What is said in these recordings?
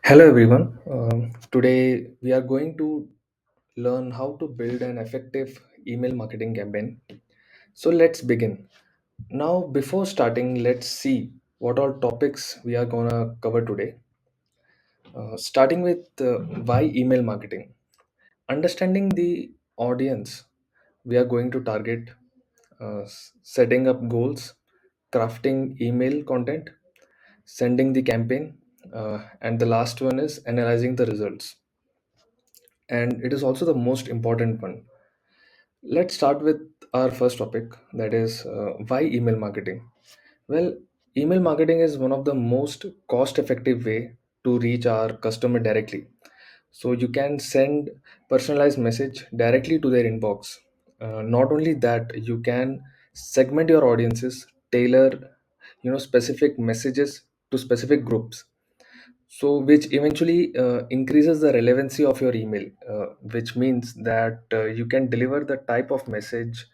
Hello everyone. Today we are going to learn how to build an effective email marketing campaign. So let's begin. Now, before starting, let's see what all topics we are gonna cover today. Starting with why email marketing. Understanding the audience we are going to target, setting up goals, crafting email content, sending the campaign, and the last one is analyzing the results. And it is also the most important one. Let's start with our first topic, that is why email marketing. Well, email marketing is one of the most cost effective way to reach our customer directly. So you can send personalized message directly to their inbox. Not only that, you can segment your audiences, tailor specific messages to specific groups, so which eventually increases the relevancy of your email, which means that you can deliver the type of message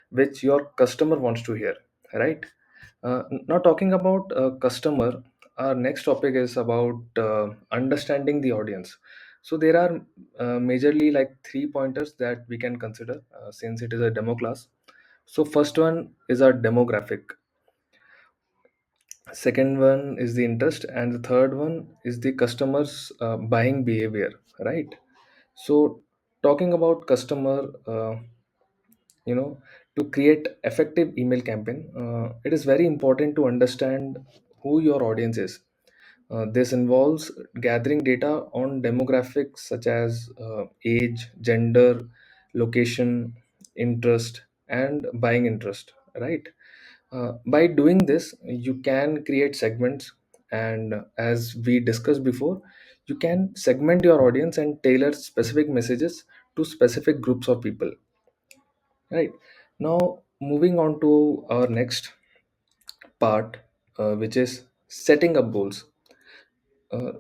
which your customer wants to hear, right? Now, talking about customer, our next topic is about understanding the audience. So there are majorly like three pointers that we can consider, since it is a demo class. So first one is our demographic, second one is the interest, and the third one is the customer's buying behavior, right? So talking about customer, you know to create effective email campaign, it is very important to understand who your audience is. This involves gathering data on demographics such as age, gender, location, interest, and buying interest, right? By doing this, you can create segments, and as we discussed before, you can segment your audience and tailor specific messages to specific groups of people, right? Now, moving on to our next part, which is setting up goals.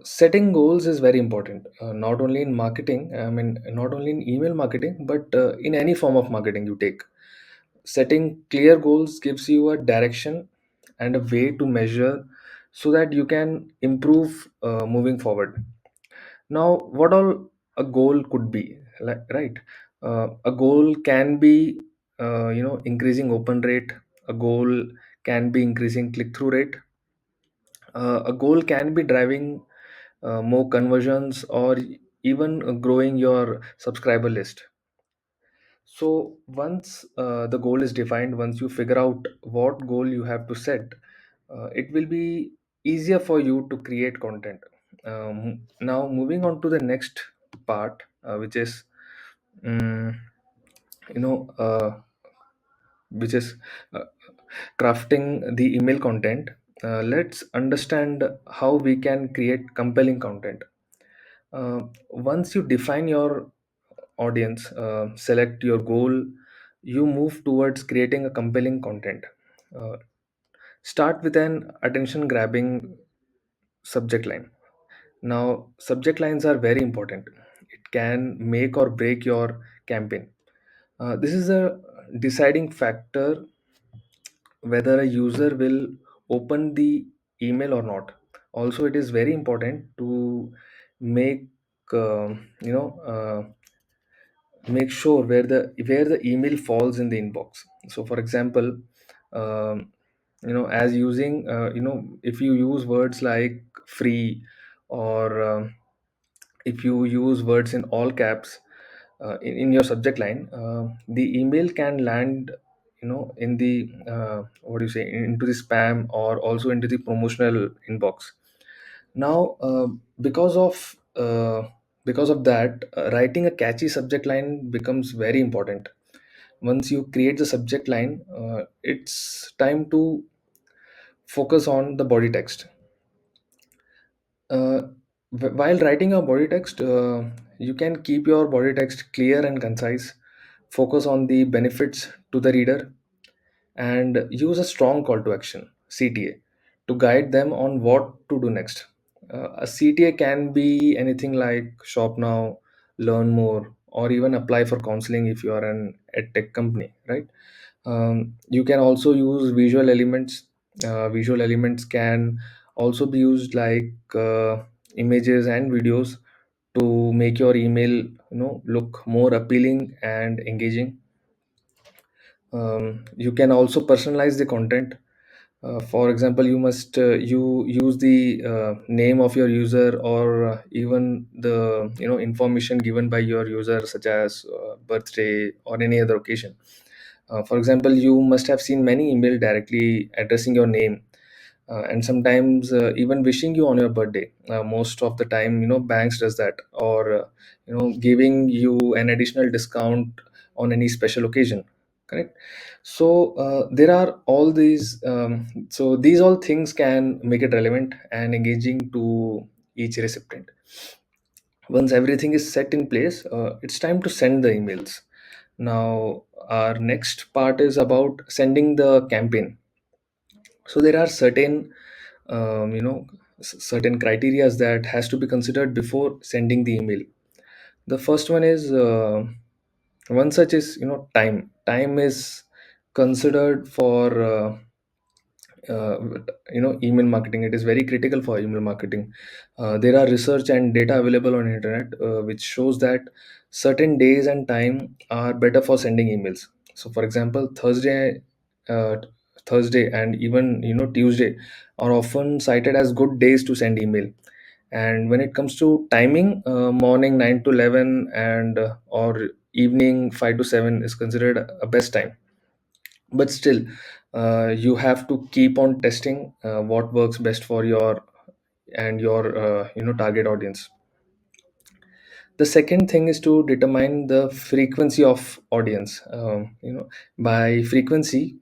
Setting goals is very important, not only in marketing, I mean, not only in email marketing, but in any form of marketing you take. Setting clear goals gives you a direction and a way to measure, so that you can improve moving forward. Now, what all a goal could be, like, right? A goal can be increasing open rate. A goal can be increasing click through rate. A goal can be driving more conversions, or even growing your subscriber list. So once the goal is defined, once you figure out what goal you have to set, it will be easier for you to create content. Now, moving on to the next part, which is mm, you know which is uh, crafting the email content. Let's understand how we can create compelling content. Once you define your audience, select your goal, you move towards creating a compelling content. Uh, Start with an attention grabbing subject line. Now, subject lines are very important. It can make or break your campaign. This is a deciding factor whether a user will open the email or not. Also, it is very important to make make sure where the email falls in the inbox. So for example, um, as using if you use words like free, or if you use words in all caps in your subject line, the email can land in the what do you say, into the spam, or also into the promotional inbox. Now, because of that, writing a catchy subject line becomes very important. Once you create the subject line, it's time to focus on the body text. uh, while writing a body text, you can keep your body text clear and concise, focus on the benefits to the reader, and use a strong call to action, CTA, to guide them on what to do next. A CTA can be anything like shop now, learn more, or even apply for counseling if you are an ed tech company, right? You can also use visual elements. Visual elements can also be used like images and videos to make your email, look more appealing and engaging. You can also personalize the content. For example, you use the name of your user, or even the information given by your user, such as birthday or any other occasion. For example, you must have seen many email directly addressing your name, and sometimes even wishing you on your birthday. Most of the time, banks does that, or giving you an additional discount on any special occasion, correct? So there are all these so these all things can make it relevant and engaging to each recipient. Once everything is set in place, it's time to send the emails. Now, our next part is about sending the campaign. So there are certain criterias that has to be considered before sending the email. The first one is one such is time is considered for uh, email marketing. It is very critical for email marketing. There are research and data available on internet which shows that certain days and time are better for sending emails. So for example, uh, Thursday and even Tuesday are often cited as good days to send email. And when it comes to timing, morning 9 to 11 and or evening 5 to 7 is considered a best time. But still, you have to keep on testing what works best for your and your target audience. The second thing is to determine the frequency of audience. By frequency,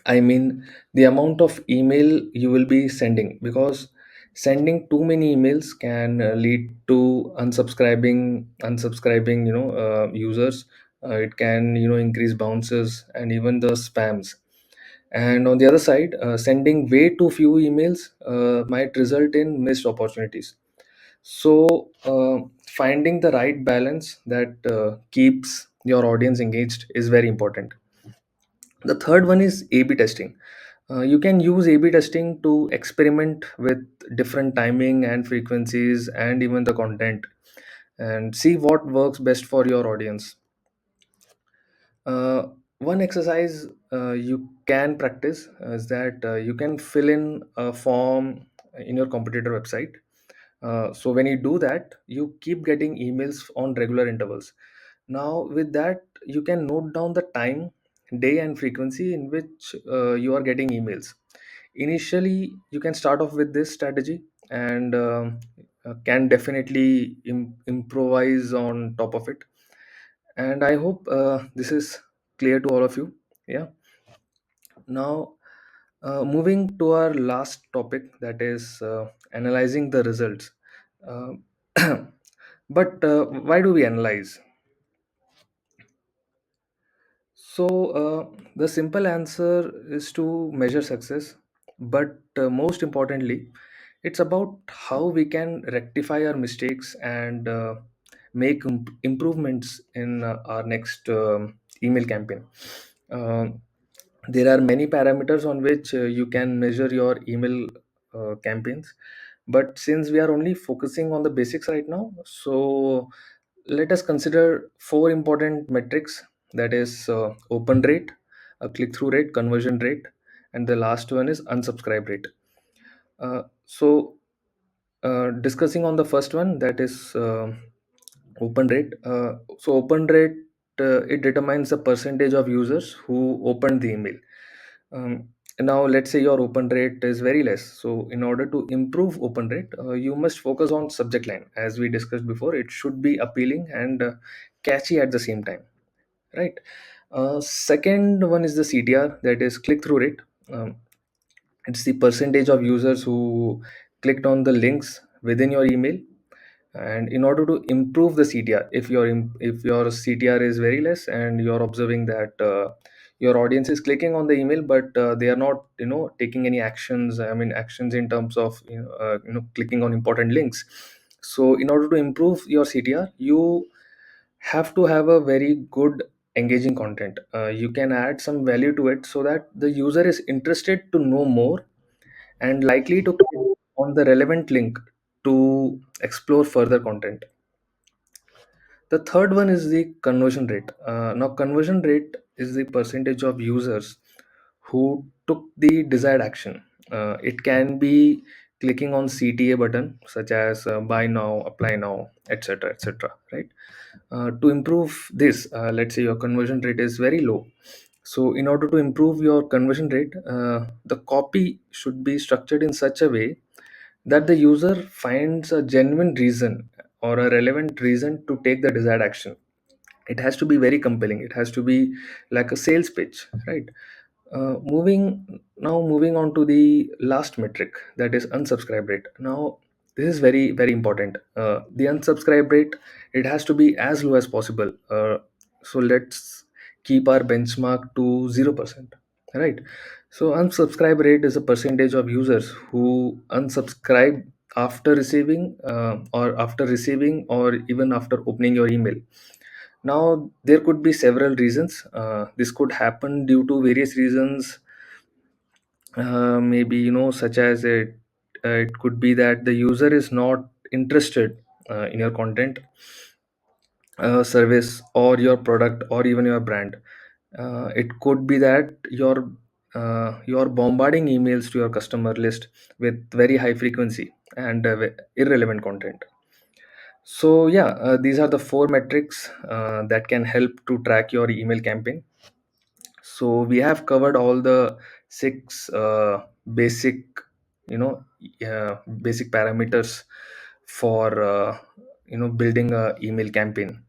I mean the amount of email you will be sending, because sending too many emails can lead to unsubscribing users. It can increase bounces and even the spams. And on the other side, sending way too few emails might result in missed opportunities. So finding the right balance that keeps your audience engaged is very important. The third one is A/B testing. You can use A/B testing to experiment with different timing and frequencies and even the content, and see what works best for your audience. One exercise you can practice is that you can fill in a form in your competitor website. So when you do that, you keep getting emails on regular intervals. Now, with that, you can note down the time, day, and frequency in which you are getting emails. Initially, you can start off with this strategy, and can definitely improvise on top of it. And I hope this is clear to all of you. Yeah. Now, moving to our last topic, that is analyzing the results. Uh, but why do we analyze? So, the simple answer is to measure success, but most importantly, it's about how we can rectify our mistakes and make improvements in our next email campaign. Um there are many parameters on which you can measure your email campaigns, but since we are only focusing on the basics right now, so let us consider four important metrics, that is open rate, a click through rate, conversion rate, and the last one is unsubscribe rate. So discussing on the first one, that is open rate. So open rate, it determines the percentage of users who opened the email. Now let's say your open rate is very less. So in order to improve open rate, you must focus on subject line. As we discussed before, it should be appealing and catchy at the same time, right? Second one is the CTR, that is click through rate. It's the percentage of users who clicked on the links within your email. And in order to improve the CTR, if your CTR is very less and you're observing that your audience is clicking on the email, but they are not taking any actions, I mean actions in terms of clicking on important links, So in order to improve your CTR, you have to have a very good engaging content. You can add some value to it so that the user is interested to know more and likely to click on the relevant link to explore further content. The third one is the conversion rate. Now, conversion rate is the percentage of users who took the desired action. It can be clicking on CTA button, such as buy now, apply now, etc., etc. Right? To improve this, let's say your conversion rate is very low. So, in order to improve your conversion rate, the copy should be structured in such a way that the user finds a genuine reason or a relevant reason to take the desired action. It has to be very compelling. It has to be like a sales pitch, right? Moving on to the last metric, that is unsubscribe rate. Now this is very very important. The unsubscribe rate, it has to be as low as possible. So let's keep our benchmark to 0%, right? So unsubscribe rate is a percentage of users who unsubscribe after receiving or even after opening your email. Now there could be several reasons. This could happen due to various reasons. Maybe, such as it could be that the user is not interested in your content, service, or your product, or even your brand. It could be that you're bombarding emails to your customer list with very high frequency and irrelevant content. So yeah, these are the four metrics that can help to track your email campaign. So we have covered all the six basic, you know, basic parameters for building a email campaign.